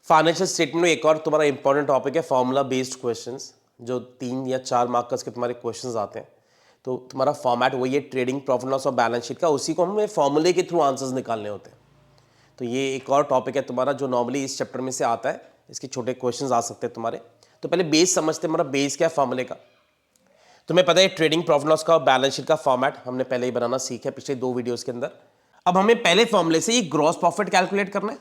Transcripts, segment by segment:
Financial statement में एक और तुम्हारा इंपॉर्टेंट टॉपिक है फॉर्मूला बेस्ड क्वेश्चंस, जो 3 या 4 मार्क्स के तुम्हारे क्वेश्चंस आते हैं। तो तुम्हारा फॉर्मेट वही है, ट्रेडिंग प्रॉफिट लॉस और बैलेंस शीट का, उसी को हमें फॉर्मूले के थ्रू आंसर्स निकालने होते हैं। तो ये एक और टॉपिक है तुम्हारा जो नॉर्मली इस चैप्टर में से आता है, इसके छोटे क्वेश्चंस आ सकते हैं तुम्हारे। तो पहले बेस समझते हैं, हमारा बेस क्या है फॉर्मूले का। तुम्हें पता है ट्रेडिंग प्रॉफिट लॉस का और बैलेंस शीट का फॉर्मेट हमने पहले ही बनाना सीखा है पिछले 2 वीडियोस के अंदर। अब हमें पहले फॉर्मूले से ये ग्रॉस प्रॉफिट कैलकुलेट करना है,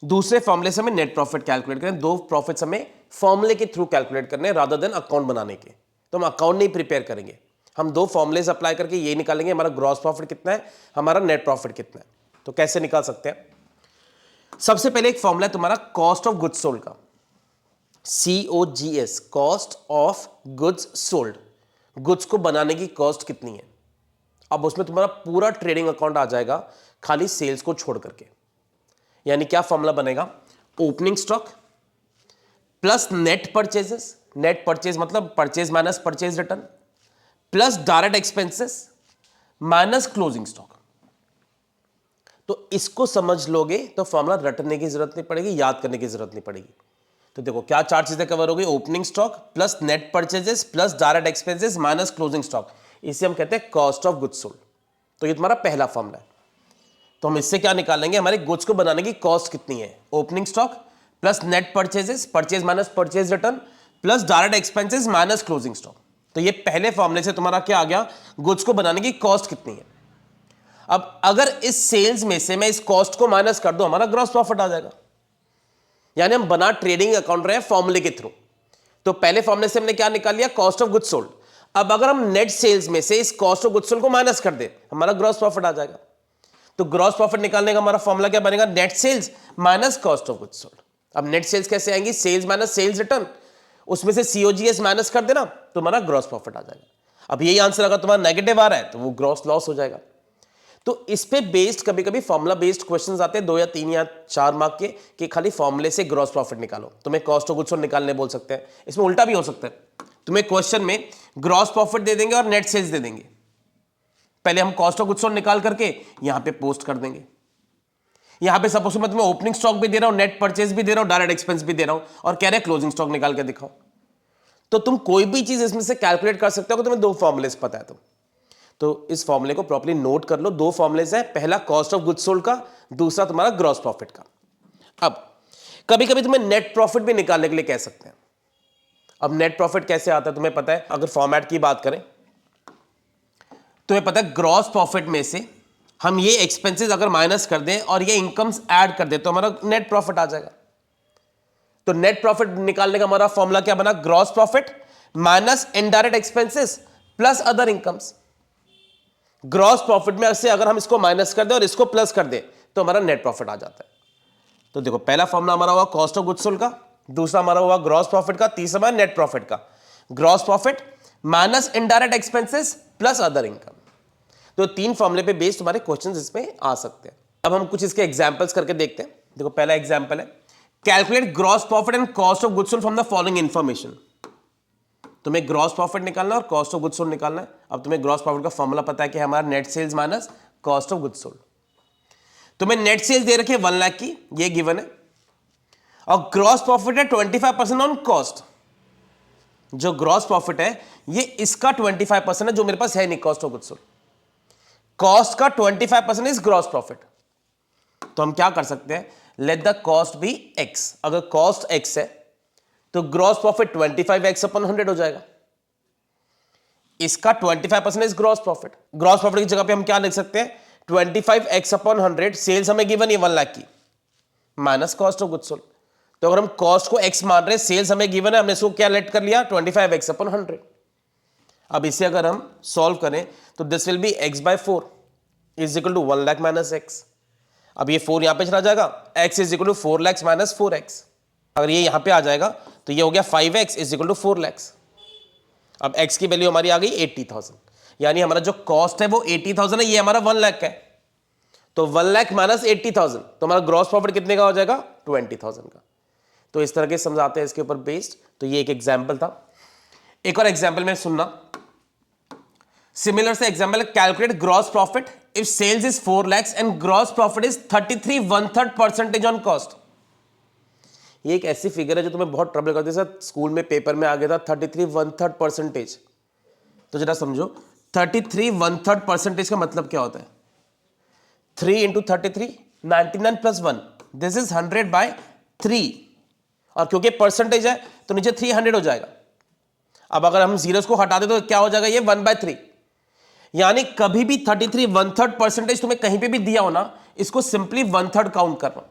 दूसरे फॉर्मूले से हमें नेट प्रॉफिट कैलकुलेट करना है। 2 प्रॉफिट्स हमें फॉर्मूले के थ्रू कैलकुलेट करने हैं रादर देन अकाउंट बनाने के। तो हम अकाउंट नहीं प्रिपेयर करेंगे, हम 2 फॉर्मूलेज अप्लाई करके ये निकालेंगे हमारा ग्रॉस प्रॉफिट कितना है, हमारा नेट प्रॉफिट कितना है। तो कैसे निकाल सकते हैं? सबसे पहले एक फॉर्मूला है तुम्हारा कॉस्ट ऑफ गुड्स सोल्ड का, COGS, cost of goods sold. Goods को बनाने की कॉस्ट कितनी है। अब उसमें तुम्हारा पूरा ट्रेडिंग अकाउंट आ जाएगा खाली सेल्स को छोड़ करके। यानी क्या फॉर्मूला बनेगा, opening stock plus net purchases, net purchase मतलब purchase minus purchase return, plus direct expenses minus closing stock. तो इसको समझ लोगे तो फॉर्मूला रटने की जरूरत नहीं पड़ेगी, याद करने की जरूरत नहीं पड़ेगी। तो देखो क्या 4 चीजें कवर हो गई, opening stock plus net purchases plus direct expenses minus closing stock. इसे हम कहते हैं कॉस्ट ऑफ गुड्स सोल्ड। तो ये तुम्हारा पहला फॉर्मूला है। तो हम इससे क्या निकालेंगे, हमारे गुड्स को बनाने की कॉस्ट कितनी है, opening stock plus net purchases, purchase minus purchase return plus direct expenses minus closing stock. तो ये पहले फॉर्मूले से तुम्हारा क्या आ गया, गुड्स को बनाने की कॉस्ट कितनी है। अब अगर इस सेल्स में से मैं इस कॉस्ट को माइनस कर दूं, हमारा ग्रॉस प्रॉफिट आ जाएगा। यानी हम बना ट्रेडिंग अकाउंट रहे हैं फॉर्मूले के थ्रू। तो पहले फॉर्मूले से हमने क्या निकाल लिया, कॉस्ट ऑफ गुड्स सोल्ड। अब अगर हम नेट सेल्स में से इस कॉस्ट ऑफ गुड्स सोल्ड को माइनस कर दे, हमारा ग्रॉस प्रॉफिट आ जाएगा। तो ग्रॉस प्रॉफिट निकालने का हमारा फॉर्मूला क्या बनेगा, net sales minus cost of goods sold. अब नेट सेल्स कैसे आएंगी, सेल्स माइनस सेल्स रिटर्न, उसमें से COGS माइनस कर देना तो हमारा ग्रॉस प्रॉफिट आ जाएगा। अब यही आंसर अगर तुम्हारा नेगेटिव आ रहा है तो वो ग्रॉस लॉस हो जाएगा। तो इस पे बेस्ड कभी कभी फॉर्मूला बेस्ड क्वेश्चंस आते हैं 2 या 3 या 4 मार्क के, कि खाली फॉर्मूले से ग्रॉस प्रॉफिट निकालो। तुम्हें कॉस्ट ऑफ गुड्स सोल्ड निकालने बोल सकते हैं। इसमें उल्टा भी हो सकता है, तुम्हें क्वेश्चन में ग्रॉस प्रॉफिट दे देंगे और नेट सेल्स दे देंगे। पहले हम कॉस्ट ऑफ गुड्स सोल्ड निकाल करके यहां पे पोस्ट कर देंगे। यहां पे सपोज मैं तुम्हें ओपनिंग स्टॉक भी दे रहा हूं, नेट परचेज भी दे रहा हूं, डायरेक्ट एक्सपेंस भी दे रहा हूं, और कह रहे हैं क्लोजिंग स्टॉक निकाल के दिखाओ। तो तुम कोई भी चीज इसमें से कैलकुलेट कर सकते हो अगर तुम्हें 2 फॉर्मुलेस पता है तो इस फॉर्मूले को प्रॉपर्ली नोट कर लो। 2 फॉर्मुलेस है, पहला कॉस्ट ऑफ गुड्स सोल्ड का, दूसरा तुम्हारा ग्रॉस प्रॉफिट का। अब कभी कभी तुम्हें नेट प्रॉफिट भी निकालने के लिए कह सकते हैं। अब नेट प्रॉफिट कैसे आता है तुम्हें पता है, अगर फॉर्मेट की बात करें तुम्हें पता है ग्रॉस प्रॉफिट में से हम ये एक्सपेंसेस अगर माइनस कर दें और ये इनकम्स ऐड कर दें तो हमारा नेट प्रॉफिट आ जाएगा। तो नेट प्रॉफिट निकालने का हमारा फॉर्मूला क्या बना, gross profit minus indirect expenses plus other incomes. Gross profit में से अगर हम इसको माइनस कर दें और इसको प्लस कर दें तो हमारा नेट प्रॉफिट आ जाता है। तो देखो पहला फॉर्मूला हमारा हुआ कॉस्ट ऑफ गुड्स सोल्ड का, दूसरा हमारा हुआ ग्रॉस प्रॉफिट का, तीसरा हमारा नेट प्रॉफिट का। Gross profit minus indirect expenses plus other income. तो 3 फॉर्मूले पे बेस्ड तुम्हारे क्वेश्चंस इसमें आ सकते हैं। अब हम कुछ इसके एग्जांपल्स करके देखते हैं। देखो पहला एग्जांपल है, calculate gross profit and cost of goods sold from the following information. तुम्हें ग्रॉस प्रॉफिट निकालना और कॉस्ट ऑफ गुड्स सोल्ड निकालना है। अब तुम्हें ग्रॉस प्रॉफिट का फॉर्मूला पता है कि हमारा net sales minus cost of goods sold. तुम्हें नेट सेल्स दे रखी है 1 लाख की, ये गिवन है, और ग्रॉस प्रॉफिट है 25% ऑन कॉस्ट। जो ग्रॉस प्रॉफिट है ये इसका 25% है, जो मेरे पास है नहीं cost of goods sold. Cost का 25% इज ग्रॉस प्रॉफिट। तो हम क्या कर सकते हैं, let the cost be X. अगर कॉस्ट एक्स है तो ग्रॉस प्रॉफिट 25x अपॉन 100 हो जाएगा। इसका 25% is gross profit. Gross profit की जगह पे हम क्या लिख सकते हैं, 25x अपॉन 100, सेल्स हमें गिवन है 1 लाख की, minus cost of goods sold. तो अगर हम कॉस्ट को x मान रहे हैं, सेल्स हमें गिवन है, हमने इसको क्या लेट कर लिया 25x अपॉन 100। अब इसे अगर हम सॉल्व करें तो this will be x/4 is equal to 1 lakh minus x। अब ये 4 यहां पे चला जाएगा, x is equal to 4 lakh minus 4x। अगर ये यहां पे आ जाएगा तो ये हो गया 5x is equal to 4 lakh. अब x की वैल्यू हमारी आ गई 80,000, यानी हमारा जो कॉस्ट है वो 80,000 है, ये हमारा 1 लाख है। तो 1 लाख माइनस 80,000, तो हमारा ग्रॉस प्रॉफिट कितने का हो जाएगा, 20,000 का। तो इस तरह के समझाते हैं इसके ऊपर बेस्ड। तो ये एक एग्जाम्पल था। एक और एग्जाम्पल में सुनना, सिमिलर से example, calculate gross profit if sales is 4 lakhs and gross profit is 33 1/3% on cost. ये एक ऐसी फिगर है जो तुम्हें बहुत ट्रबल करती है। सर स्कूल में पेपर में आ गया था 33 1/3%। तो जरा समझो 33 1/3% का मतलब क्या होता है? 3 × 33 99 + 1 दिस इज 100/3 और क्योंकि परसेंटेज है तो नीचे 300 हो जाएगा। अब अगर हम जीरोस को हटा दे तो क्या हो जाएगा? ये 1/3। यानी कभी भी 33 1/3% तुम्हें कहीं पे भी दिया हो ना, इसको सिंपली 1/3 काउंट करना।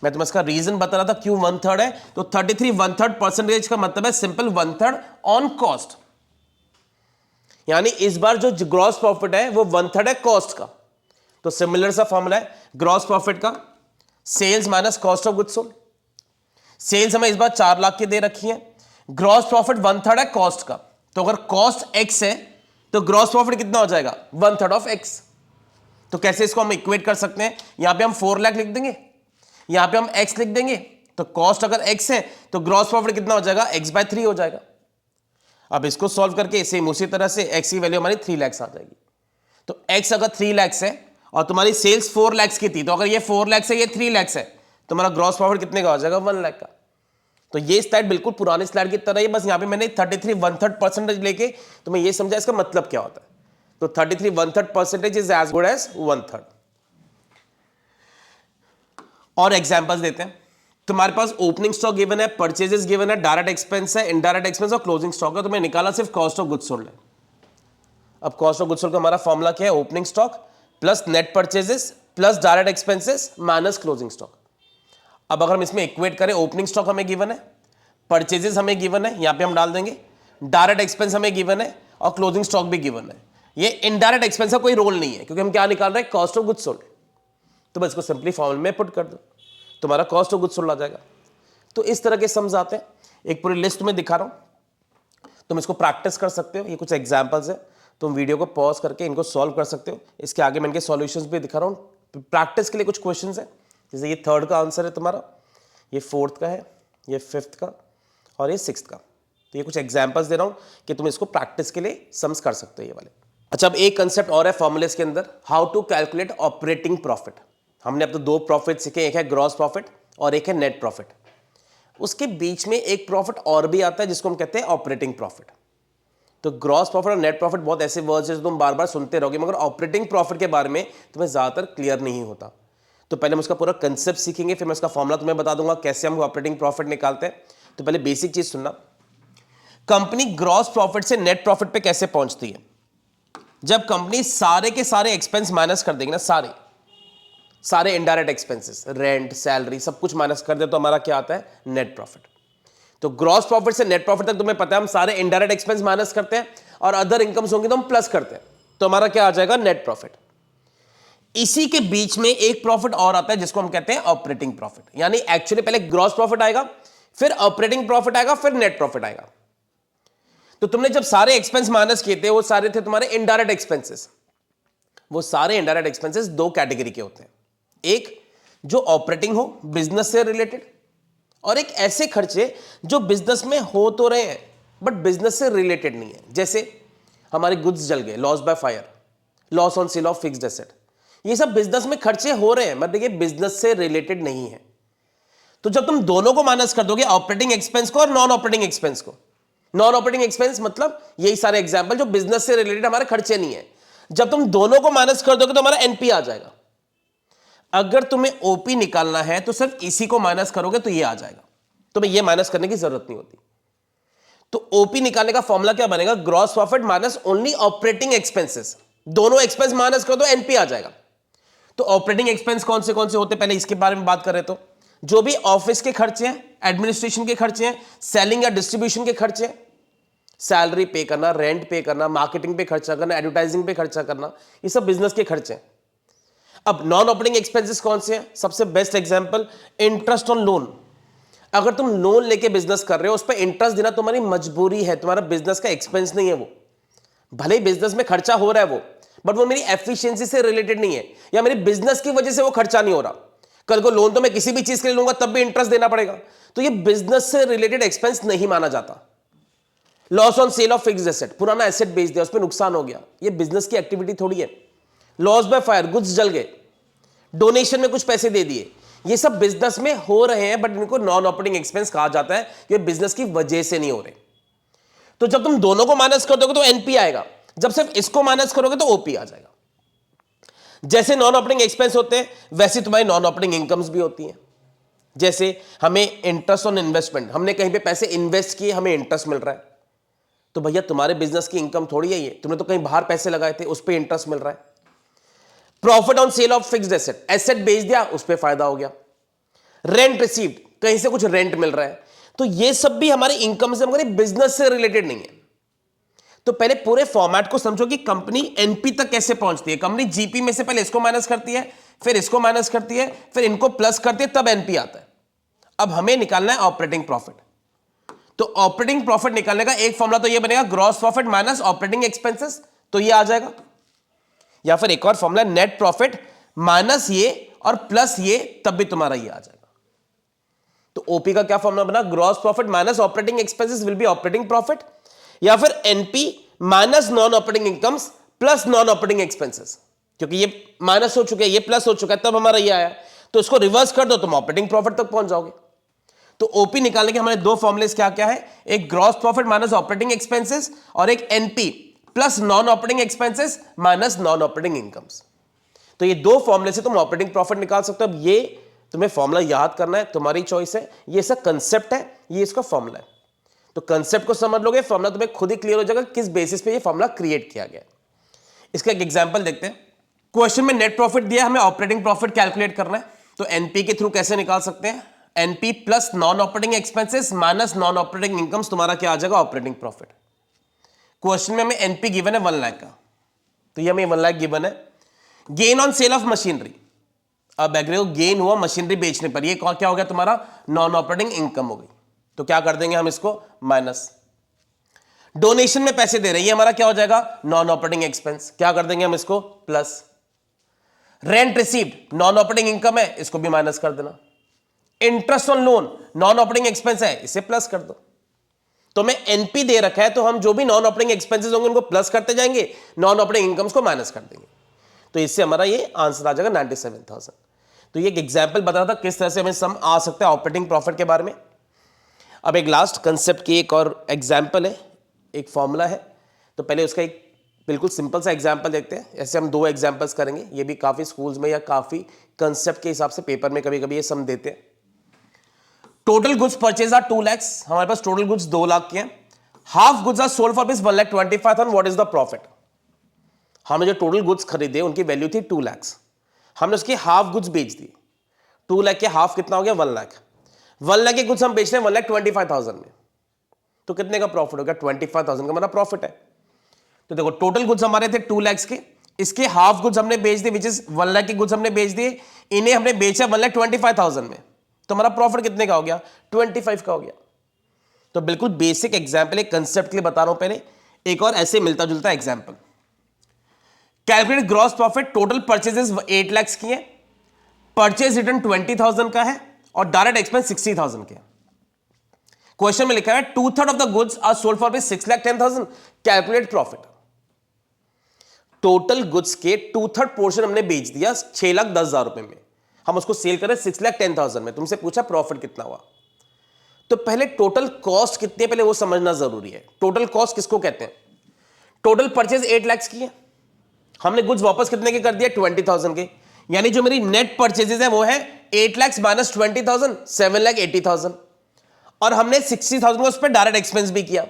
मैं तुम्हें इसका रीजन बता रहा था क्यों 1/3 है। तो 33 1/3% का मतलब है सिंपल 1/3 ऑन कॉस्ट। यानी इस बार जो ग्रॉस प्रॉफिट है वो 1/3 है कॉस्ट का। तो सिमिलर सा फॉर्मूला है ग्रॉस प्रॉफिट का, sales minus cost of goods sold. Sales हमें इस बार 4 लाख की दे रखी है, ग्रॉस प्रॉफिट 1/3 है कॉस्ट का। तो अगर कॉस्ट एक्स है तो ग्रॉस प्रॉफिट कितना हो जाएगा? 1/3 ऑफ एक्स। तो कैसे इसको हम इक्वेट कर सकते हैं? यहां पे हम 4 लाख लिख देंगे, यहां पे हम x लिख देंगे। तो कॉस्ट अगर x है तो ग्रॉस प्रॉफिट कितना हो जाएगा? x/3 हो जाएगा। अब इसको सॉल्व करके सेम उसी तरह से x की वैल्यू हमारी 3 लाख आ जाएगी। तो x अगर 3 लाख है और तुम्हारी सेल्स 4 लाख की थी, तो अगर ये 4 लाख है ये 3 लाख है, तो हमारा ग्रॉस प्रॉफिट कितने का हो जाएगा? 1 लाख का। तो ये स्लाइड बिल्कुल पुरानी स्लाइड की तरह है, बस यहां पे मैंने 33 1/3% लेके तुम्हें ये समझा इसका मतलब क्या होता है। तो 33 1/3% इज एज गुड एज 1/3। और एग्जांपल्स देते हैं। तुम्हारे पास ओपनिंग स्टॉक गिवन है, परचेजेस गिवन है, डायरेक्ट एक्सपेंस है, इनडायरेक्ट एक्सपेंस और क्लोजिंग स्टॉक है। तुम्हें निकाला सिर्फ कॉस्ट ऑफ गुड्स सोल्ड है। अब कॉस्ट ऑफ गुड्स सोल्ड का हमारा फॉर्मूला क्या है? Opening stock plus net purchases plus direct expenses minus closing stock. अब अगर हम इसमें इक्वेट करें, ओपनिंग स्टॉक हमें गिवन है, परचेजेस हमें गिवन है, यहां पे हम डाल देंगे, डायरेक्ट एक्सपेंस हमें गिवन है और क्लोजिंग स्टॉक भी गिवन है। ये इनडायरेक्ट एक्सपेंस का कोई रोल नहीं है क्योंकि हम क्या निकाल रहे हैं? Cost of goods sold. तो बस इसको सिंपली फॉर्मूले में पुट कर दो, तुम्हारा कॉस्ट ऑफ गुड्स सोल्ड आ जाएगा। तो इस तरह के सम्स आते हैं। एक पूरी लिस्ट में दिखा रहा हूं, तुम इसको प्रैक्टिस कर सकते हो। ये कुछ एग्जांपल्स है, तुम वीडियो को पॉज करके इनको सॉल्व कर सकते हो। इसके आगे मैं इनके सॉल्यूशंस भी दिखा रहा हूं। प्रैक्टिस के लिए कुछ क्वेश्चंस है, जैसे ये 3rd का आंसर है तुम्हारा, ये 4th का है, ये 5th का और ये 6th का। तो ये कुछ एग्जांपल्स दे रहा हूं कि तुम इसको प्रैक्टिस के लिए सम्स कर सकते हो ये वाले। अच्छा, अब एक कंसेप्ट और है फॉर्मूलेस के अंदर, how to calculate operating profit. हमने अब तो 2 प्रॉफिट सीखे, एक है ग्रॉस प्रॉफिट और एक है नेट प्रॉफिट। उसके बीच में एक प्रॉफिट और भी आता है जिसको हम कहते हैं ऑपरेटिंग प्रॉफिट। तो ग्रॉस प्रॉफिट और नेट प्रॉफिट बहुत ऐसे वर्ड्स हैं जो तुम बार बार सुनते रहोगे, मगर ऑपरेटिंग प्रॉफिट के बारे में तुम्हें ज्यादातर क्लियर नहीं होता। तो पहले हम उसका पूरा कंसेप्ट सीखेंगे, फिर मैं उसका फॉर्मूला तुम्हें बता दूंगा कैसे हम ऑपरेटिंग प्रॉफिट निकालते हैं। तो पहले बेसिक चीज सुनना, कंपनी ग्रॉस प्रॉफिट से नेट प्रॉफिट पे कैसे पहुंचती है? जब कंपनी सारे के सारे एक्सपेंस माइनस कर देगी ना, सारे इनडायरेक्ट एक्सपेंसेस, रेंट, सैलरी, सब कुछ माइनस कर दे तो हमारा क्या आता है? Net profit. तो ग्रॉस प्रॉफिट से नेट प्रॉफिट तक तुम्हें पता है हम सारे इनडायरेक्ट एक्सपेंस माइनस करते हैं और अदर इनकम्स होंगी तो हम प्लस करते हैं, तो हमारा क्या आ जाएगा? Net profit. इसी के बीच में एक प्रॉफिट और आता है जिसको हम कहते हैं ऑपरेटिंग प्रॉफिट। यानी एक्चुअली पहले ग्रॉस प्रॉफिट आएगा, फिर ऑपरेटिंग प्रॉफिट आएगा, फिर नेट प्रॉफिट आएगा। तो तुमने जब सारे एक्सपेंस माइनस किए थे वो सारे थे तुम्हारे इनडायरेक्ट एक्सपेंसेस। वो सारे इनडायरेक्ट एक्सपेंसेस 2 कैटेगरी के होते हैं, एक जो ऑपरेटिंग हो, बिजनेस से रिलेटेड, और एक ऐसे खर्चे जो बिजनेस में हो तो रहे हैं बट बिजनेस से रिलेटेड नहीं है। जैसे हमारे गुड्स जल गए, loss by fire, loss on sale of fixed asset, ये सब बिजनेस में खर्चे हो रहे हैं मतलब ये बिजनेस से रिलेटेड नहीं है। तो जब तुम दोनों को माइनस कर दोगे, ऑपरेटिंग एक्सपेंस को और नॉन ऑपरेटिंग एक्सपेंस को, नॉन ऑपरेटिंग एक्सपेंस मतलब यही सारे एग्जांपल जो बिजनेस से रिलेटेड हमारे खर्चे नहीं है, जब तुम दोनों को माइनस कर दोगे तो हमारा एनपी आ जाएगा। अगर तुम्हें ओपी निकालना है तो सिर्फ इसी को माइनस करोगे तो ये आ जाएगा, तुम्हें ये माइनस करने की जरूरत नहीं होती। तो ओपी निकालने का फॉर्मूला क्या बनेगा? Gross profit minus only operating expenses. दोनों एक्सपेंस माइनस कर दो, एनपी आ जाएगा। तो ऑपरेटिंग एक्सपेंस कौन से होते हैं, पहले इसके बारे में बात करें तो जो भी ऑफिस के खर्चे हैं, एडमिनिस्ट्रेशन के खर्चे हैं, सेलिंग या डिस्ट्रीब्यूशन के खर्चे हैं, सैलरी पे करना, रेंट पे करना, मार्केटिंग पे खर्चा करना, एडवर्टाइजिंग पे खर्चा करना, ये सब बिजनेस के खर्चे हैं। अब नॉन ऑपरेटिंग एक्सपेंसेस कौन से हैं? सबसे best example interest on loan. अगर तुम लोन लेके बिजनेस कर रहे हो, उस पर इंटरेस्ट देना तुम्हारी मजबूरी है, तुम्हारा बिजनेस का एक्सपेंस नहीं है वो। भले ही बिजनेस में खर्चा हो रहा है वो, बट वो मेरी एफिशिएंसी से रिलेटेड नहीं है, या मेरी बिजनेस की वजह से वो खर्चा नहीं हो रहा। कल को लोन तो मैं किसी भी चीज के लिए लूंगा तब भी इंटरेस्ट देना पड़ेगा, तो ये बिजनेस से रिलेटेड एक्सपेंस नहीं माना जाता। Loss on sale of fixed asset, पुराना एसेट बेच दिया, उस पर नुकसान हो गया, ये बिजनेस की एक्टिविटी थोड़ी है। लॉस बाय फायर, गुड्स जल गए, डोनेशन में कुछ पैसे दे दिए, ये सब बिजनेस में हो रहे हैं, बट इनको नॉन ऑपरेटिंग एक्सपेंस कहा जाता है, ये बिजनेस की वजह से नहीं हो रहे। तो जब तुम दोनों को माइनस कर दोगे तो एनपी आएगा, जब सिर्फ इसको माइनस करोगे तो ओपी आ जाएगा। जैसे नॉन ऑपरेटिंग एक्सपेंस होते हैं वैसे तुम्हारी नॉन ऑपरेटिंग इनकम्स भी होती हैं। जैसे हमें इंटरेस्ट ऑन इन्वेस्टमेंट, हमने कहीं पे पैसे इन्वेस्ट किए, हमें इंटरेस्ट मिल रहा है, तो भैया तुम्हारे बिजनेस की इनकम थोड़ी है ये, तुमने तो कहीं बाहर पैसे लगाए थे, उस पर इंटरेस्ट मिल रहा है। Profit on sale of fixed asset, asset बेच दिया, उस पर फायदा हो गया। रेंट रिसीव्ड, कहीं से कुछ रेंट मिल रहा है, तो ये सब भी हमारी इनकम से, हमारे बिजनेस से रिलेटेड नहीं है। तो पहले पूरे फॉर्मेट को समझो कि कंपनी एनपी तक कैसे पहुंचती है। कंपनी जीपी में से पहले इसको माइनस करती है, फिर इसको माइनस करती है, फिर इनको प्लस करती है, तब एनपी आता है। अब हमें निकालना है ऑपरेटिंग प्रॉफिट। तो ऑपरेटिंग प्रॉफिट निकालने का एक फॉर्मूला तो ये बनेगा, gross profit minus operating expenses, तो ये आ जाएगा। या फिर एक और फॉर्मूला, नेट प्रॉफिट माइनस ये और प्लस ये, तब भी तुम्हारा ये आ जाएगा। तो ओपी का क्या फॉर्मूला बना, gross profit minus operating expenses will be operating profit, या फिर NP minus non operating incomes plus non operating expenses, क्योंकि ये माइनस हो चुका है, ये प्लस हो चुका है, तब हमारा ये आया। तो इसको रिवर्स कर दो, तुम ऑपरेटिंग प्रॉफिट तक पहुंच जाओगे। तो ओपी निकालने के हमारे दो फॉर्मुलेस क्या क्या है, एक gross profit minus operating expenses और एक NP plus non operating expenses minus non operating incomes. तो ये दो फॉर्मुले से तुम ऑपरेटिंग प्रॉफिट निकाल सकते हो। अब ये तुम्हें फॉर्मूला याद करना है, तुम्हारी चॉइस है, ये इसका कंसेप्ट है, ये इसका फॉर्मूला है। तो कंसेप्ट को समझ लोगे, फॉर्मूला तुम्हें खुद ही क्लियर हो जाएगा किस बेसिस पे ये फॉर्मूला क्रिएट किया गया। इसका एक एग्जांपल देखते हैं। क्वेश्चन में नेट प्रॉफिट दिया, हमें ऑपरेटिंग प्रॉफिट कैलकुलेट करना है, तो एनपी के थ्रू कैसे निकाल सकते हैं, NP plus non operating expenses minus non operating incomes, तुम्हारा क्या आ जाएगा, ऑपरेटिंग प्रॉफिट। क्वेश्चन में हमें एनपी गिवन है 1 लाख का, तो ये हमें 1 लाख गिवन है। Gain on sale of machinery, अब एग्री गेन हुआ मशीनरी बेचने पर, ये क्या हो गया तुम्हारा, नॉन ऑपरेटिंग इनकम हो गई, तो क्या कर देंगे हम इसको, माइनस। डोनेशन में पैसे दे रहे हैं, ये हमारा क्या हो जाएगा, नॉन ऑपरेटिंग एक्सपेंस, क्या कर देंगे हम इसको, plus. Rent received non operating income है, इसको भी माइनस कर देना। Interest on loan non operating expense है, इसे प्लस कर दो। तो हमें एनपी दे रखा है, तो हम जो भी नॉन ऑपरेटिंग एक्सपेंसेस होंगे उनको प्लस करते जाएंगे, नॉन ऑपरेटिंग इनकम्स को माइनस कर देंगे, तो इससे हमारा ये आंसर आ जाएगा 97,000। तो ये एक एग्जाम्पल बता रहा था किस तरह से हमें सम आ सकता है ऑपरेटिंग प्रॉफिट के बारे में। अब एक लास्ट कंसेप्ट की एक और एग्जाम्पल है, एक फॉर्मूला है, तो पहले उसका एक बिल्कुल सिंपल सा एग्जाम्पल देखते हैं। ऐसे हम 2 एग्जाम्पल्स करेंगे, ये भी काफ़ी स्कूल्स में या काफ़ी कंसेप्ट के हिसाब से पेपर में कभी कभी ये सम देते हैं। Total goods purchase are 2 lakhs, हमारे पास टोटल गुड्स 2 लाख के हैं। Half goods are sold for rupees 1,25,000, what is the profit. हमने जो टोटल गुड्स खरीदे उनकी वैल्यू थी 2 lakhs, हमने उसकी हाफ गुड्स बेच दी। 2 लाख के हाफ कितना हो गया, 1 लाख। 1 लाख के गुड्स हम बेच रहे हैं 1,25,000 में, तो कितने का प्रॉफिट हो गया, 25,000 का हमारा प्रॉफिट है। तो देखो टोटल गुड्स हमारे थे 2 lakhs के, इसके हाफ गुड्स हमने बेच दिए, विच इज 1 लाख के गुड्स हमने बेच दिए, इन्हें हमने बेचा 1,25,000 में, तो हमारा प्रॉफिट कितने का हो गया, 25 का हो गया। तो बिल्कुल बेसिक एग्जाम्पल, एक कंसेप्ट के लिए बता रहा हूं। पहले एक और ऐसे मिलता जुलता example, calculate gross profit, total purchases 8 lakhs की है, परचेज रिटर्न 20,000 का है और डायरेक्ट एक्सपेंस 60,000 के। क्वेश्चन में लिखा है 2/3 of the goods are sold for 6,10,000, calculate profit. Total goods के 2/3 पोर्शन हमने बेच दिया 6,10,000 रुपए में, हम उसको सेल करें 6,10,000 में, तुमसे पूछा प्रॉफिट कितना हुआ। तो पहले टोटल कॉस्ट कितनी है पहले वो समझना जरूरी है। टोटल कॉस्ट किसको कहते हैं, टोटल परचेज 8 lakhs की है, हमने गुड्स वापस कितने के कर दिया, 20,000 के, यानी जो मेरी नेट परचेजेस है वो है 8 lakhs माइनस 20,000, 7,80,000, और हमने 60,000 को उस पर डायरेक्ट एक्सपेंस भी किया।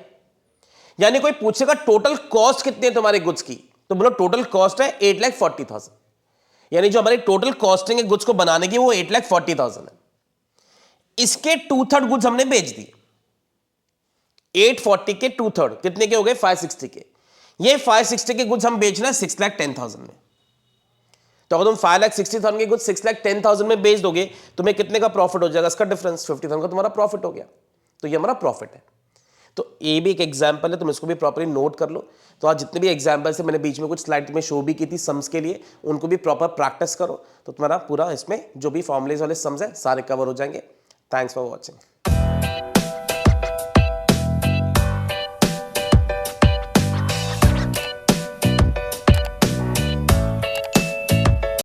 यानी कोई पूछेगा टोटल कॉस्ट कितनी है तुम्हारे गुड्स की, तो बोलो टोटल कॉस्ट है 8,40,000, यानी जो हमारी टोटल कॉस्टिंग है गुड्स को बनाने की वो 8,40,000 है। इसके 2/3 गुड्स हमने बेच दिए, 840 के 2/3 कितने के हो गए, 560 के। ये 560 के गुड्स हम बेचना है 6,10,000 में। तो अगर तुम 5,60,000 के गुड्स 6,10,000 में बेच दोगे, तुम्हें कितने का प्रॉफिट हो जाएगा, इसका डिफरेंस 50,000 का तुम्हारा प्रॉफिट हो गया। तो ये हमारा प्रॉफिट है। तो ये भी एक एग्जाम्पल है, तुम इसको भी प्रॉपरली नोट कर लो। तो आज जितने भी एग्जाम्पल्स है, मैंने बीच में कुछ स्लाइड में शो भी की थी सम्स के लिए, उनको भी प्रॉपर प्रैक्टिस करो, तो तुम्हारा पूरा इसमें जो भी फॉर्मुलेज वाले सम्स है सारे कवर हो जाएंगे। Thanks for watching.